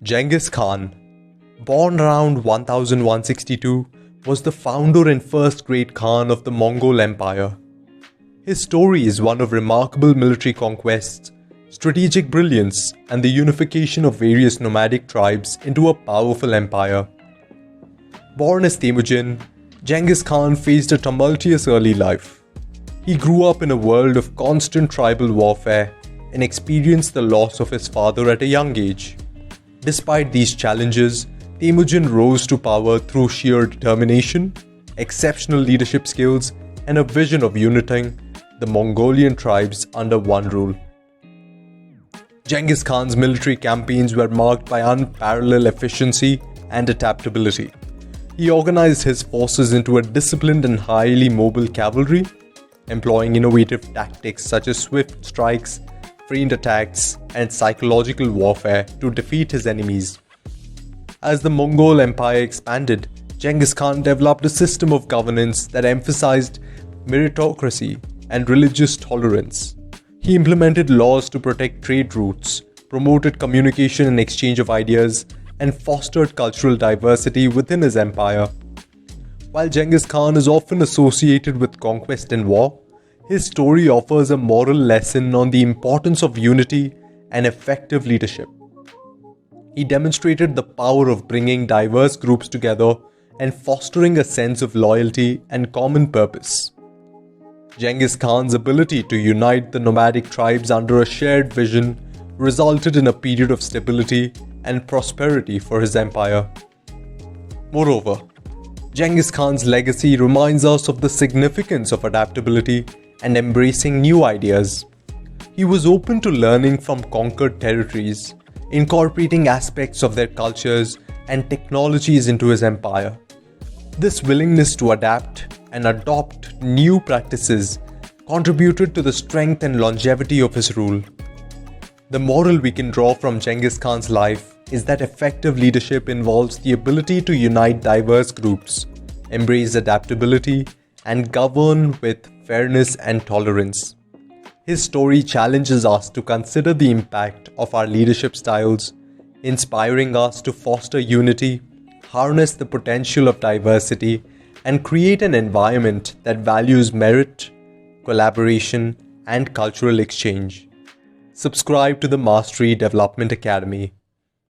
Genghis Khan, born around 1162, was the founder and first great Khan of the Mongol Empire. His story is one of remarkable military conquests, strategic brilliance, and the unification of various nomadic tribes into a powerful empire. Born as Temujin, Genghis Khan faced a tumultuous early life. He grew up in a world of constant tribal warfare and experienced the loss of his father at a young age. Despite these challenges, Temujin rose to power through sheer determination, exceptional leadership skills, and a vision of uniting the Mongolian tribes under one rule. Genghis Khan's military campaigns were marked by unparalleled efficiency and adaptability. He organized his forces into a disciplined and highly mobile cavalry, employing innovative tactics such as swift strikes, feigned attacks, and psychological warfare to defeat his enemies. As the Mongol Empire expanded, Genghis Khan developed a system of governance that emphasized meritocracy and religious tolerance. He implemented laws to protect trade routes, promoted communication and exchange of ideas, and fostered cultural diversity within his empire. While Genghis Khan is often associated with conquest and war, his story offers a moral lesson on the importance of unity and effective leadership. He demonstrated the power of bringing diverse groups together and fostering a sense of loyalty and common purpose. Genghis Khan's ability to unite the nomadic tribes under a shared vision resulted in a period of stability and prosperity for his empire. Moreover, Genghis Khan's legacy reminds us of the significance of adaptability and embracing new ideas. He was open to learning from conquered territories, incorporating aspects of their cultures and technologies into his empire. This willingness to adapt and adopt new practices contributed to the strength and longevity of his rule. The moral we can draw from Genghis Khan's life is that effective leadership involves the ability to unite diverse groups, embrace adaptability, and govern with fairness and tolerance. His story challenges us to consider the impact of our leadership styles, inspiring us to foster unity, harness the potential of diversity, and create an environment that values merit, collaboration, and cultural exchange. Subscribe to the Mastery Development Academy